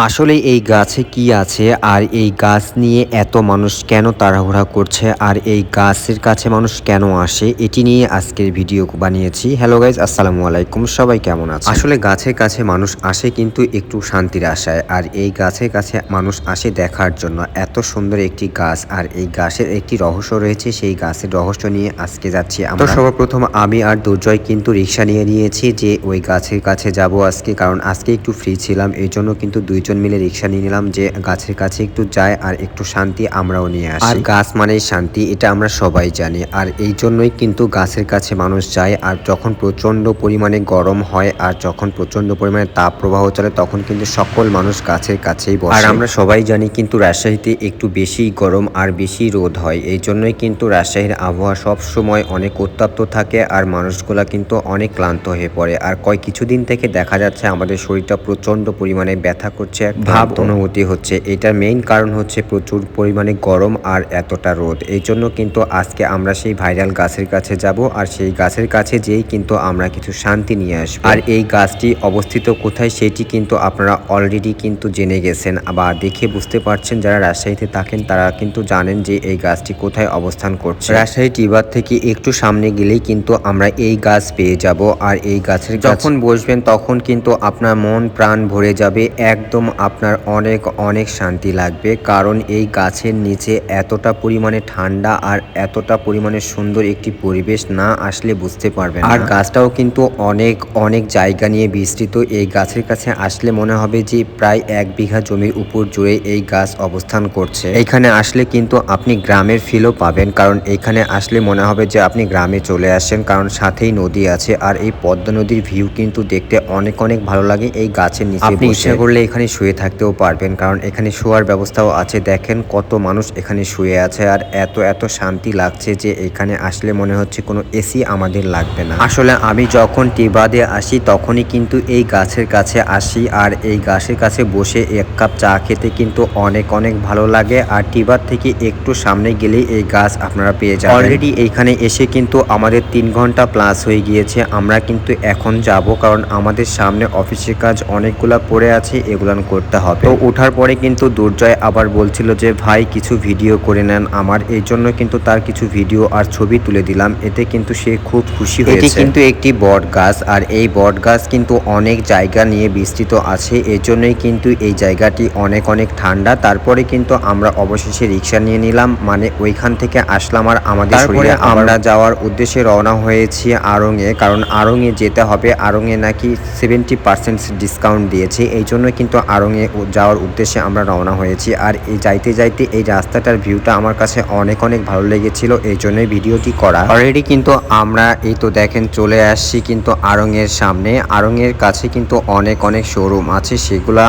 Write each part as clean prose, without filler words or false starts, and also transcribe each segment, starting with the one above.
আসলে এই গাছে কি আছে আর এই গাছ নিয়ে এত মানুষ কেন তাড়াহুড়া করছে আর এই গাছের কাছে মানুষ কেন আসে এটি নিয়ে আজকের ভিডিও বানিয়েছি। হ্যালো গাইজ, আসসালামু আলাইকুম, সবাই কেমন আছে? আসলে গাছের কাছে মানুষ আসে কিন্তু একটু শান্তির আশায়, আর এই গাছের কাছে মানুষ আসে দেখার জন্য এত সুন্দর একটি গাছ, আর এই গাছের একটি রহস্য রয়েছে। সেই গাছের রহস্য নিয়ে আজকে যাচ্ছি আমরা। সর্বপ্রথম আমি আর দুর্জয় কিন্তু রিক্সা নিয়ে নিয়েছি যে ওই গাছের কাছে যাব আজকে, কারণ আজকে একটু ফ্রি ছিলাম, এই জন্য কিন্তু দুইজন মিলে রিক্সা নিয়ে নিলাম যে গাছের কাছে একটু যায় আর একটু শান্তি আমরাও নিয়ে আসি। আর গাছ মানেই শান্তি, এটা আমরা সবাই জানি, আর এই জন্যই কিন্তু গাছের কাছে মানুষ যায়। আর যখন প্রচন্ড পরিমাণে গরম হয় আর যখন প্রচন্ড পরিমাণে তাপ প্রবাহ চলে তখন কিন্তু সকল মানুষ গাছের কাছেই বসে। আর আমরা সবাই জানি কিন্তু রাজশাহীতে একটু বেশি গরম আর বেশি রোদ হয়, এই জন্যই কিন্তু রাজশাহীর আবহাওয়া সব সময় অনেক উত্তপ্ত থাকে আর মানুষগুলা কিন্তু অনেক ক্লান্ত হয়ে পড়ে। আর কিছুদিন থেকে দেখা যাচ্ছে আমাদের শরীরটা প্রচন্ড পরিমাণে ব্যথা করছে, ভাব অনুভূতি হচ্ছে। এটার মেইন কারণ হচ্ছে প্রচুর পরিমাণে গরম আর এতটা রোদ। এই জন্য কিন্তু আজকে আমরা সেই ভাইরাল গাছের কাছে যাব, আর সেই গাছের কাছে যেই কিন্তু আমরা কিছু শান্তি নিয়ে আসবো। আর এই গাছটি অবস্থিত কোথায় সেটি কিন্তু আপনারা অলরেডি কিন্তু জেনে গেছেন বা দেখে বুঝতে পারছেন। যারা রাজশাহীতে থাকেন তারা কিন্তু জানেন যে এই গাছটি কোথায় অবস্থান করছে। রাজশাহী টিবার থেকে একটু সামনে গেলেই কিন্তু আমরা এই গাছ পেয়ে যাব। আর এই গাছের যখন বসবেন তখন কিন্তু আপনার মন প্রাণ ভরে যাবে, একদম আপনার অনেক অনেক শান্তি লাগবে, কারণ এই গাছের নিচে এতটা পরিমাণে ঠান্ডা আর এতটা পরিমাণে সুন্দর একটি পরিবেশ না আসলে বুঝতে পারবেন। আর গাছটাও কিন্তু অনেক অনেক জায়গা নিয়ে বিস্তৃত। এই গাছের কাছে আসলে মনে হবে যে প্রায় 1 বিঘা জমির উপর জুড়ে এই গাছ অবস্থান করছে। এইখানে আসলে কিন্তু আপনি গ্রামের ফিলও পাবেন, কারণ এইখানে আসলে মনে হবে যে আপনি গ্রামে চলে আসেন, কারণ সাথেই নদী আছে। আর এই পদ্মা নদীর ভিউ কিন্তু দেখতে অনেক অনেক ভালো লাগে এই গাছের নিচে। আপনি ইচ্ছা করলে এখানে শুয়ে থাকতেও পারবেন, কারণ এখানে শোয়ার ব্যবস্থাও আছে। দেখেন কত মানুষ এখানে শুয়ে আছে, আর এত এত শান্তি লাগছে যে এখানে আসলে মনে হচ্ছে কোনো এসি আমাদের লাগবে না। আসলে আমি যখন টিবাদে আসি তখনই কিন্তু এই গাছের কাছে আসি, আর এই গাছের কাছে বসে 1 কাপ চা খেতে কিন্তু অনেক অনেক ভালো লাগে। আর টিবাদ থেকে একটু সামনে গেলেই এই গাছ আপনারা পেয়ে যাবেন। অলরেডি এইখানে এসে কিন্তু আমাদের 3 ঘন্টা প্লাস হয়ে গিয়েছে। আমরা কিন্তু এখন যাব, কারণ আমাদের সামনে অফিসের কাজ অনেকগুলা পড়ে আছে, এগুলান করতে হবে। তো ওঠার পরে কিন্তু দুর্জয় আবার বলছিল যে ভাই কিছু ভিডিও করে নেন আমার, এই জন্য কিন্তু তার কিছু ভিডিও আর ছবি তুলে দিলাম। এতে কিন্তু সে খুব খুশি হয়েছে। এটি কিন্তু একটি বট গাছ, আর এই বট গাছ কিন্তু অনেক জায়গা নিয়ে বিস্তৃত আছে, এই জন্যই কিন্তু এই জায়গাটি অনেক অনেক ঠান্ডা। তারপরে কিন্তু আমরা অবশেষে রিক্সা নিয়ে নিলাম, মানে ওইখান থেকে আসলাম। আর আমাদের শরীরে আমরা যাওয়ার উদ্দেশ্যে রওনা হয়েছি আড়ংয়ে, কারণ আড়ংয়ে যেতে হবে। আড়ংয়ে নাকি 70% ডিসকাউন্ট দিয়েছে, এই জন্য কিন্তু আড়ংয়ে যাওয়ার উদ্দেশ্যে আমরা রওনা হয়েছি। আর এই যাইতে যাইতে এই রাস্তাটার ভিউটা আমার কাছে অনেক অনেক ভালো লেগেছিল, এই জন্যই ভিডিওটি করা। অলরেডি কিন্তু আমরা এই তো দেখেন চলে আসছি কিন্তু আড়ংয়ের সামনে। আড়ংয়ের কাছে কিন্তু অনেক অনেক শোরুম আছে, সেগুলা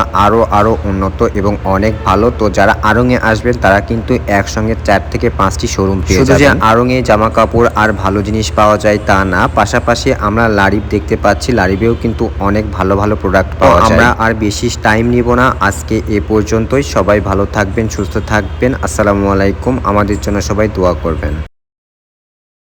আরো উন্নত এবং অনেক ভালো। তো যারা আড়ংয়ে আসবেন তারা কিন্তু একসঙ্গে 4 থেকে 5টি শোরুম পেয়ে যাবেন। শুধু যে আড়ংয়ে জামা কাপড় আর ভালো জিনিস পাওয়া যায় তা না, পাশাপাশি আমরা লারিব দেখতে পাচ্ছি, লারিবেও কিন্তু অনেক ভালো ভালো প্রোডাক্ট পাওয়া যায়। আমরা আর বেশি টাইম নিব না, আজকে এ পর্যন্তই। সবাই ভালো থাকবেন, সুস্থ থাকবেন। আসসালামু আলাইকুম। আমাদের জন্য সবাই দোয়া করবেন।